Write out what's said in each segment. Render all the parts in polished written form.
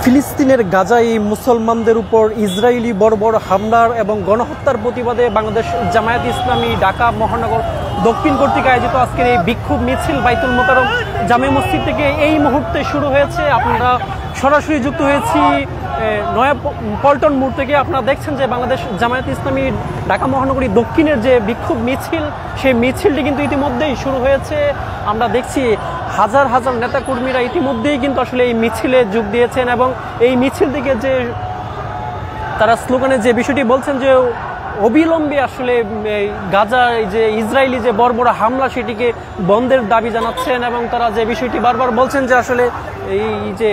ফিলিস্তিনের গাজায় মুসলমানদের উপর ইসরায়েলি বর্বর হামলার এবং গণহত্যার প্রতিবাদে বাংলাদেশ জামায়াত ইসলামী ঢাকা মহানগর দক্ষিণ কর্তৃক আয়োজিত আজকের এই বিক্ষোভ মিছিল বাইতুল মোকাররম জামে মসজিদ থেকে এই মুহূর্তে শুরু হয়েছে। আপনারা সরাসরি যুক্ত হয়েছি নয়া পল্টন মোড় থেকে। আপনারা দেখছেন যে বাংলাদেশ জামায়াত ইসলামী ঢাকা মহানগরী দক্ষিণের যে বিক্ষোভ মিছিল, সেই মিছিলটি কিন্তু ইতিমধ্যেই শুরু হয়েছে। আমরা দেখছি হাজার হাজার নেতাকর্মীরা ইতিমধ্যেই কিন্তু আসলে এই মিছিলে যোগ দিয়েছেন এবং এই মিছিল থেকে যে তারা স্লোগানে যে বিষয়টি বলছেন যে অবিলম্বে আসলে গাজায় যে ইসরায়েলি যে বর্বর হামলা সেটিকে বন্ধের দাবি জানাচ্ছেন এবং তারা যে বিষয়টি বারবার বলছেন যে আসলে এই যে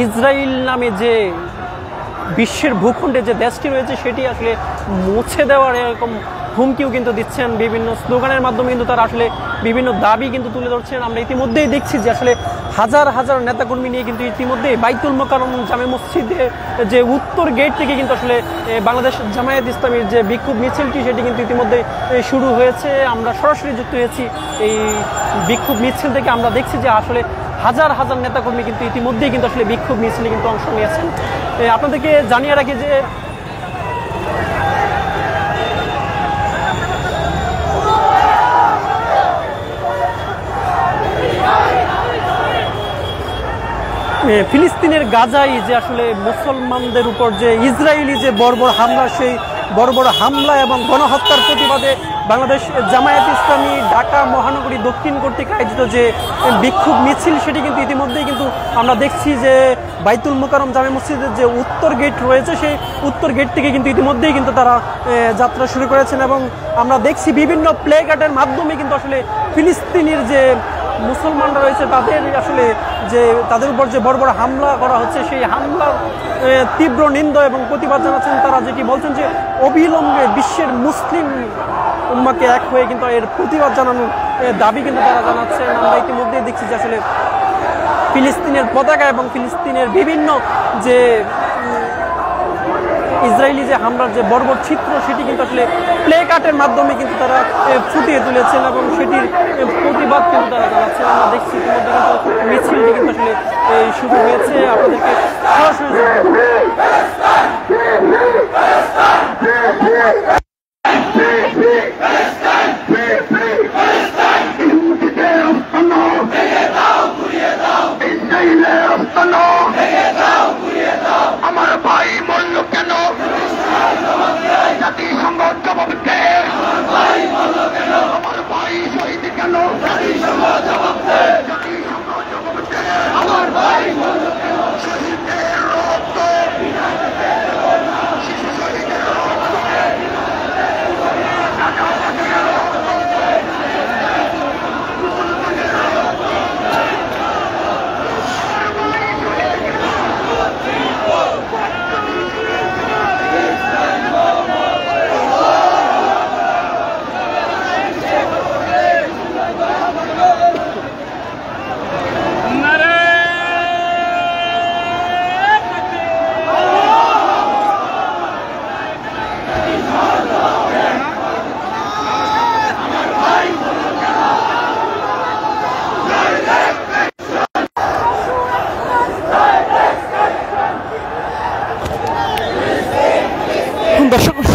ইসরায়েল নামে যে বিশ্বের ভূখণ্ডে যে দেশটি রয়েছে সেটি আসলে মুছে দেওয়ার এরকম হুমকিও কিন্তু দিচ্ছেন। বিভিন্ন স্লোগানের মাধ্যমে কিন্তু তারা আসলে বিভিন্ন দাবি কিন্তু তুলে ধরছেন। আমরা ইতিমধ্যেই দেখছি যে আসলে হাজার হাজার নেতাকর্মী নিয়ে কিন্তু ইতিমধ্যেই বাইতুল মোকাররম জামে মসজিদে যে উত্তর গেট থেকে কিন্তু আসলে বাংলাদেশ জামায়াত ইসলামীর যে বিক্ষোভ মিছিলটি সেটি কিন্তু ইতিমধ্যেই শুরু হয়েছে। আমরা সরাসরি যুক্ত হয়েছি এই বিক্ষোভ মিছিল থেকে। আমরা দেখছি যে আসলে হাজার হাজার নেতাকর্মী কিন্তু ইতিমধ্যেই কিন্তু আসলে বিক্ষোভ মিছিলে কিন্তু অংশ নিয়েছেন। আপনাদেরকে জানিয়ে রাখি যে ফিলিস্তিনের গাজায় যে আসলে মুসলমানদের উপর যে ইসরায়েলি যে বর্বর হামলা, সেই বর্বর হামলা এবং গণহত্যার প্রতিবাদে বাংলাদেশ জামায়াত ইসলামী ঢাকা মহানগরী দক্ষিণ কর্তৃক আয়োজিত যে বিক্ষোভ মিছিল সেটি কিন্তু ইতিমধ্যেই কিন্তু আমরা দেখছি যে বাইতুল মোকাররম জামে মসজিদের যে উত্তর গেট রয়েছে সেই উত্তর গেট থেকে কিন্তু ইতিমধ্যেই কিন্তু তারা যাত্রা শুরু করেছেন এবং আমরা দেখছি বিভিন্ন প্লে কার্ডের মাধ্যমে কিন্তু আসলে ফিলিস্তিনের যে মুসলমানরা রয়েছে তাদের আসলে যে তাদের উপর যে বড় বড় হামলা করা হচ্ছে সেই হামলার তীব্র নিন্দা এবং প্রতিবাদ জানাচ্ছেন। তারা যেটি বলছেন যে অবিলম্বে বিশ্বের মুসলিম উম্মাকে এক হয়ে কিন্তু এর প্রতিবাদ জানানোর দাবি কিন্তু তারা জানাচ্ছেন। আমরা ইতিমধ্যে দেখছি যে আসলে ফিলিস্তিনের পতাকা এবং ফিলিস্তিনের বিভিন্ন যে ইসরায়েলি যে হামলার যে বর্বর চিত্র সেটি কিন্তু আসলে প্লে কার্ডের মাধ্যমে কিন্তু তারা ফুটিয়ে তুলেছেন এবং সেটির প্রতিবাদ কিন্তু তারা জানাচ্ছেন। আমরা দেখছি ইতিমধ্যে কিন্তু মিছিলটি কিন্তু আসলে শুরু হয়েছে। আপনাদেরকে সরাসরি আমার ভাই মূল্য কেন জাতিসংঘ জবাব দে, আমার ভাই শহীদ কেন জাতিসংঘ জবাব দে, আমার ভাই মূল্য কেন শহীদের রক্ত শিশু শহীদের রক্ত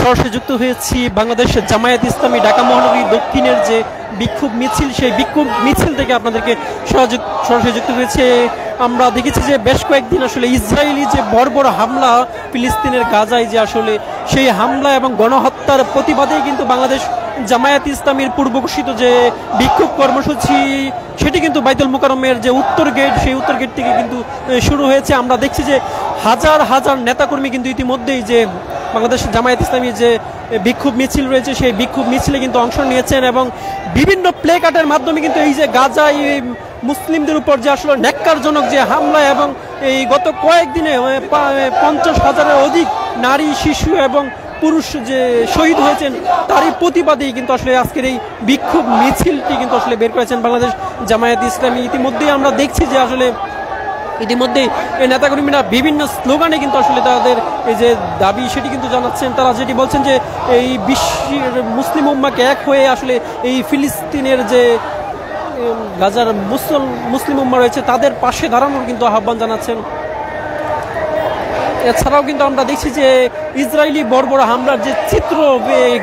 সরাসরি যুক্ত হয়েছি বাংলাদেশ জামায়াত ইসলামী ঢাকা মহানগরী দক্ষিণের যে বিক্ষোভ মিছিল, সেই বিক্ষোভ মিছিল থেকে আপনাদেরকে সরাসরি যুক্ত হয়েছে। আমরা দেখেছি যে বেশ কয়েকদিন আসলে ইসরায়েলি যে বর্বর হামলা ফিলিস্তিনের গাজায় যে আসলে সেই হামলা এবং গণহত্যার প্রতিবাদেই কিন্তু বাংলাদেশ জামায়াত ইসলামীর পূর্ব ঘোষিত যে বিক্ষোভ কর্মসূচি সেটি কিন্তু বাইতুল মোকাররমের যে উত্তর গেট সেই উত্তর গেট থেকে কিন্তু শুরু হয়েছে। আমরা দেখছি যে হাজার হাজার নেতাকর্মী কিন্তু ইতিমধ্যেই যে বাংলাদেশ জামায়াত ইসলামীর যে বিক্ষোভ মিছিল রয়েছে সেই বিক্ষোভ মিছিলে কিন্তু অংশ নিয়েছেন এবং বিভিন্ন প্লে কার্ডের মাধ্যমে কিন্তু এই যে গাজায় মুসলিমদের উপর যে আসলে ন্যাক্কারজনক যে হামলা এবং এই গত কয়েকদিনে 50,000-এর অধিক নারী, শিশু এবং পুরুষ যে শহীদ হয়েছেন তারই প্রতিবাদেই কিন্তু আসলে আজকের এই বিক্ষোভ মিছিলটি কিন্তু আসলে বের করেছেন বাংলাদেশ জামায়াত ইসলামী। ইতিমধ্যেই আমরা দেখছি যে আসলে ইতিমধ্যেই এই নেতাকর্মীরা বিভিন্ন স্লোগানে কিন্তু আসলে তাদের এই যে দাবি সেটি কিন্তু জানাচ্ছেন। তারা যেটি বলছেন যে এই বিশ্বের মুসলিম উম্মাকে এক হয়ে আসলে এই ফিলিস্তিনের যে গাজার মুসলিম উম্মা রয়েছে তাদের পাশে দাঁড়ানোর কিন্তু আহ্বান জানাচ্ছেন। এছাড়াও কিন্তু আমরা দেখছি যে ইসরায়েলি বর্বর হামলার যে চিত্র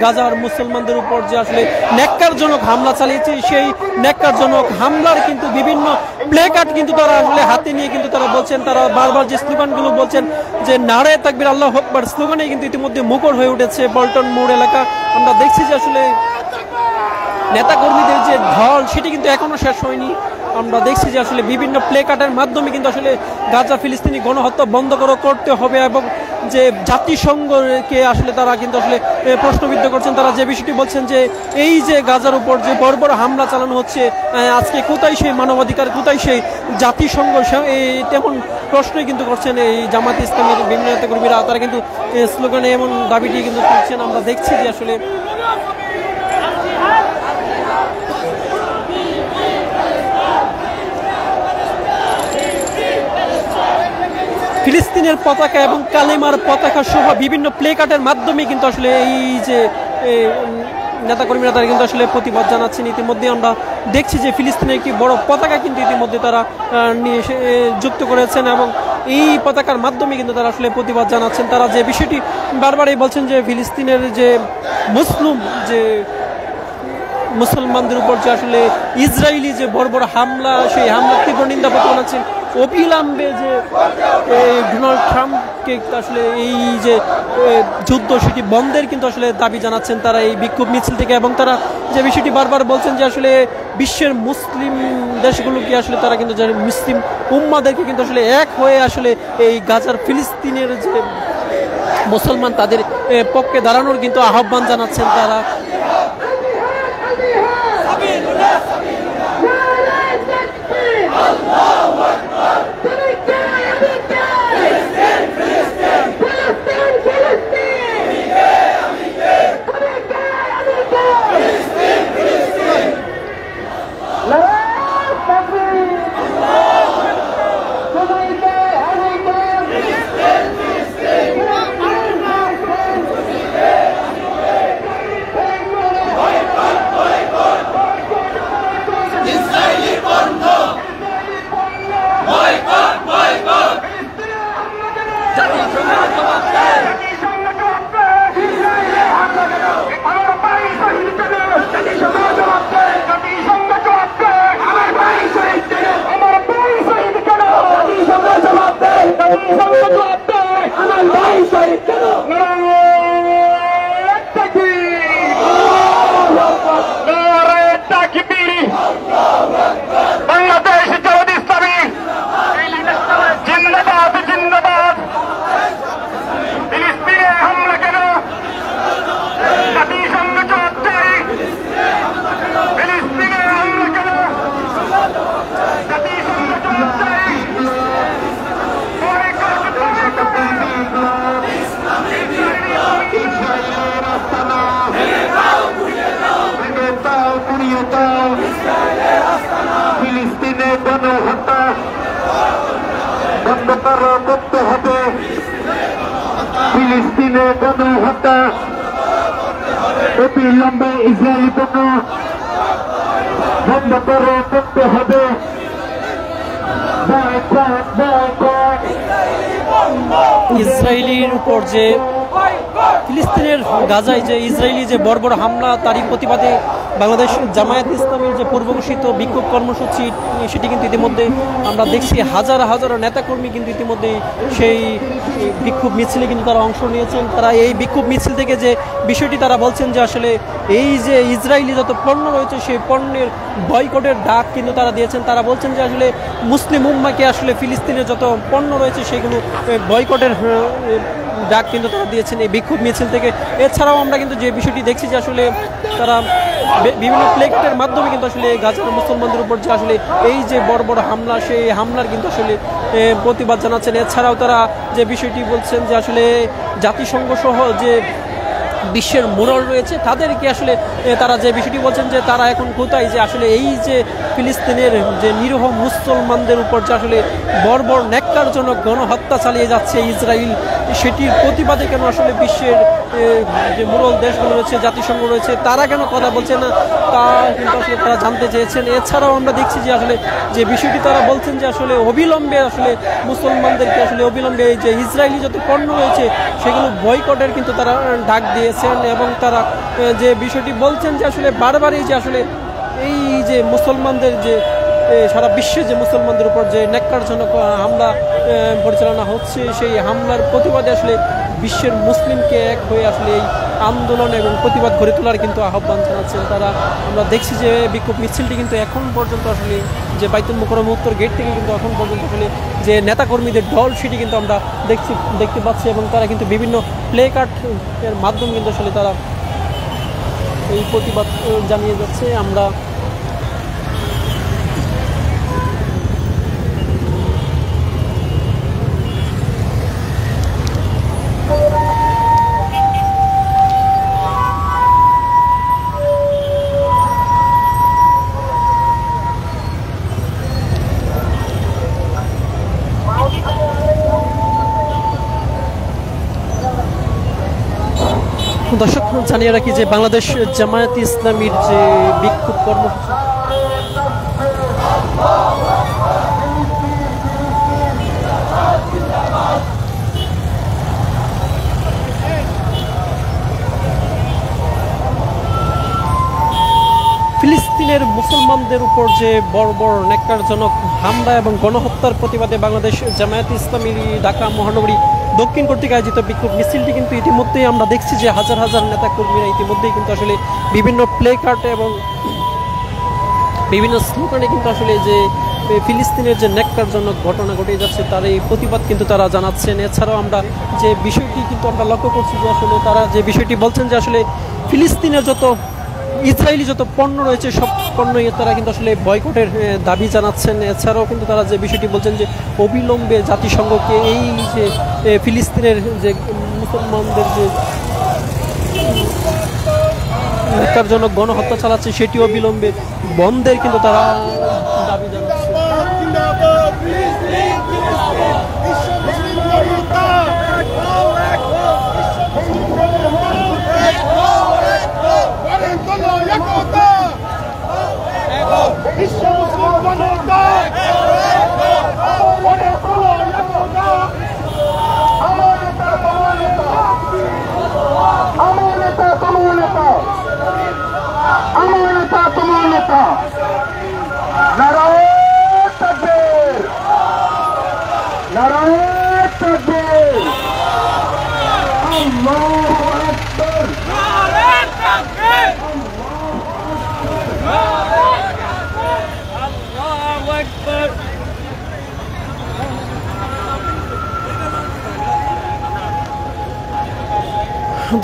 গাজার মুসলমানদের উপর যে আসলে ন্যাক্কারজনক হামলা চালিয়েছে, সেই ন্যাক্কারজনক হামলার কিন্তু বিভিন্ন প্লে কার্ড কিন্তু তারা আসলে হাতে নিয়ে কিন্তু তারা বলছেন, তারা বারবার যে স্লোগানগুলো বলছেন যে নারে তাকবীর আল্লাহু আকবার স্লোগানে কিন্তু ইতিমধ্যে মুখর হয়ে উঠেছে পল্টন মোড় এলাকা। আমরা দেখছি যে আসলে নেতাকর্মীদের যে ঢল সেটি কিন্তু এখনো শেষ হয়নি। আমরা দেখছি যে আসলে বিভিন্ন প্লে কার্ডের মাধ্যমে কিন্তু আসলে গাজা ফিলিস্তিনি গণহত্যা বন্ধ করতে হবে এবং যে জাতিসংঘকে আসলে তারা কিন্তু আসলে প্রশ্নবিদ্ধ করছেন। তারা যে বিষয়টি বলছেন যে এই যে গাজার উপর যে বর্বর হামলা চালানো হচ্ছে আজকে কোথায় সেই মানবাধিকার, কোথায় সেই জাতিসংঘ, তেমন প্রশ্নই কিন্তু করছেন এই জামাত ইসলামের বিভিন্ন নেতাকর্মীরা। তারা কিন্তু স্লোগানে এমন দাবিটি কিন্তু করছেন। আমরা দেখছি যে আসলে ফিলিস্তিনের পতাকা এবং কালেমার পতাকা সহ বিভিন্ন প্লে কার্ডের মাধ্যমে কিন্তু আসলে এই যে নেতাকর্মীরা তারা কিন্তু আসলে প্রতিবাদ জানাচ্ছেন। ইতিমধ্যে আমরা দেখছি যে ফিলিস্তিনের একটি বড় পতাকা কিন্তু ইতিমধ্যে তারা যুক্ত করেছেন এবং এই পতাকার মাধ্যমে কিন্তু তারা আসলে প্রতিবাদ জানাচ্ছেন। তারা যে বিষয়টি বারবারই বলছেন যে ফিলিস্তিনের যে মুসলমানদের উপর যে আসলে ইসরায়েলি যে বর্বর হামলা, সেই হামলার তীব্র নিন্দা জানাচ্ছেন। অবিলম্বে যে ডোনাল্ড ট্রাম্পকে আসলে এই যে যুদ্ধ সেটি বন্ধের কিন্তু আসলে দাবি জানাচ্ছেন তারা এই বিক্ষোভ মিছিল থেকে। এবং তারা যে বিষয়টি বারবার বলছেন যে আসলে বিশ্বের মুসলিম দেশগুলোকে আসলে তারা কিন্তু মুসলিম উম্মাদেরকে কিন্তু আসলে এক হয়ে আসলে এই গাজার ফিলিস্তিনের যে মুসলমান তাদের পক্ষে দাঁড়ানোর কিন্তু আহ্বান জানাচ্ছেন তারা। ফিলিস্তিনে গণহত্যা বন্ধ করতে হবে। ফিলিস্তিনে গণহত্যা অবিলম্বে ইসরায়েলি পণ্য বন্ধ করতে হবে। ইসরায়েলির উপর যে ফিলিস্তিনের গাজায় যে ইসরায়েলি যে বর্বর হামলা তারই প্রতিবাদে বাংলাদেশ জামায়াত ইসলামের যে পূর্ব ঘোষিত বিক্ষোভ কর্মসূচি সেটি কিন্তু ইতিমধ্যে আমরা দেখছি হাজার হাজার নেতাকর্মী কিন্তু ইতিমধ্যে সেই বিক্ষোভ মিছিলে কিন্তু তারা অংশ নিয়েছেন। তারা এই বিক্ষোভ মিছিল থেকে যে বিষয়টি তারা বলছেন যে আসলে এই যে ইসরায়েলি যত পণ্য রয়েছে সেই পণ্যের বয়কটের ডাক কিন্তু তারা দিয়েছেন। তারা বলছেন যে আসলে মুসলিম উম্মাকে আসলে ফিলিস্তিনের যত পণ্য রয়েছে সেগুলো বয়কটের ডাক কিন্তু তারা দিয়েছেন এই বিক্ষোভ মিছিল থেকে। এছাড়াও আমরা কিন্তু যে বিষয়টি দেখছি যে আসলে তারা বিভিন্ন প্লেকার্ডের মাধ্যমে কিন্তু আসলে গাজার মুসলমানদের উপর যে আসলে এই যে বড় বড় হামলা, সেই হামলার কিন্তু আসলে প্রতিবাদ জানাচ্ছেন। এছাড়াও তারা যে বিষয়টি বলছেন যে আসলে জাতিসংঘ সহ যে বিশ্বের মোড়ল রয়েছে তাদেরকে আসলে তারা যে বিষয়টি বলছেন যে তারা এখন কোথায়, যে আসলে এই যে ফিলিস্তিনের যে নিরীহ মুসলমানদের উপর যে আসলে বর্বর ন্যাক্কারজনক গণহত্যা চালিয়ে যাচ্ছে ইসরায়েল, সেটির প্রতিবাদে কেন আসলে বিশ্বের যে মোড়ল দেশগুলো রয়েছে, জাতিসংঘ রয়েছে, তারা কেন কথা বলছে না, তা কিন্তু আসলে তারা জানতে চেয়েছেন। এছাড়াও আমরা দেখছি যে আসলে যে বিষয়টি তারা বলছেন যে আসলে অবিলম্বে আসলে মুসলমানদেরকে আসলে অবিলম্বে যে ইসরায়েলি যত পণ্য রয়েছে সেগুলো বয়কটের কিন্তু তারা ডাক দিয়েছেন, এবং তারা যে বিষয়টি বলছেন যে আসলে বারবারই যে আসলে এই যে মুসলমানদের যে সারা বিশ্বে যে মুসলমানদের উপর যে ন্যাক্কারজনক হামলা পরিচালনা হচ্ছে, সেই হামলার প্রতিবাদে আসলে বিশ্বের মুসলিমকে এক হয়ে আসলে এই আন্দোলন এবং প্রতিবাদ গড়ে তোলার কিন্তু আহ্বান জানাচ্ছেন তারা। আমরা দেখছি যে বিক্ষোভ মিছিলটি কিন্তু এখন পর্যন্ত আসলে যে বাইতুল মুকাররম উত্তর গেট থেকে কিন্তু এখন পর্যন্ত আসলে যে নেতাকর্মীদের দল সেটি কিন্তু আমরা দেখতে পাচ্ছি, এবং তারা কিন্তু বিভিন্ন প্লে কার্ড এর মাধ্যমে কিন্তু আসলে তারা এই প্রতিবাদ জানিয়ে যাচ্ছে। আমরা দর্শক জানিয়ে রাখি যে বাংলাদেশ জামায়াতে ইসলামীর যে বিক্ষোভ কর্মসূচি ফিলিস্তিনের মুসলমানদের উপর যে বর্বর ন্যাক্কারজনক হামলা এবং গণহত্যার প্রতিবাদে বাংলাদেশ জামায়াতে ইসলামী ঢাকা মহানগরী দক্ষিণ কর্তৃক আয়োজিত বিক্ষোভ মিছিলটি কিন্তু ইতিমধ্যেই আমরা দেখছি যে হাজার হাজার নেতাকর্মীরা ইতিমধ্যেই কিন্তু আসলে বিভিন্ন প্লে কার্ড এবং বিভিন্ন স্লোগানে কিন্তু আসলে যে ফিলিস্তিনের যে ন্যাক্কারজনক ঘটনা ঘটে যাচ্ছে তার এই প্রতিবাদ কিন্তু তারা জানাচ্ছেন। এছাড়াও আমরা যে বিষয়টি কিন্তু আমরা লক্ষ্য করছি যে আসলে তারা যে বিষয়টি বলছেন যে আসলে ফিলিস্তিনের যত ইসরায়েলি যত পণ্য রয়েছে সব পণ্যই তারা কিন্তু আসলে বয়কটের দাবি জানাচ্ছেন। এছাড়াও কিন্তু তারা যে বিষয়টি বলছেন যে অবিলম্বে জাতিসংঘকে এই যে ফিলিস্তিনের যে মুসলমানদের যে ন্যাক্কারজনক গণহত্যা চালাচ্ছে সেটি অবিলম্বে বন্ধের কিন্তু তারা দাবি জানাচ্ছে।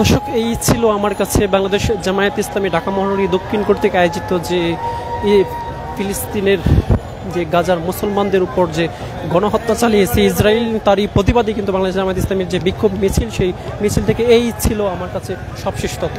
দর্শক, এই ছিল আমার কাছে বাংলাদেশ জামায়াতে ইসলামী ঢাকা মহানগরী দক্ষিণ কর্তৃক আয়োজিত যে ফিলিস্তিনের যে গাজার মুসলমানদের উপর যে গণহত্যা চালিয়েছে ইসরায়েল, তারই প্রতিবাদী কিন্তু বাংলাদেশ জামায়াতে ইসলামীর যে বিক্ষোভ মিছিল, সেই মিছিল থেকে এই ছিল আমার কাছে সবশেষ তথ্য।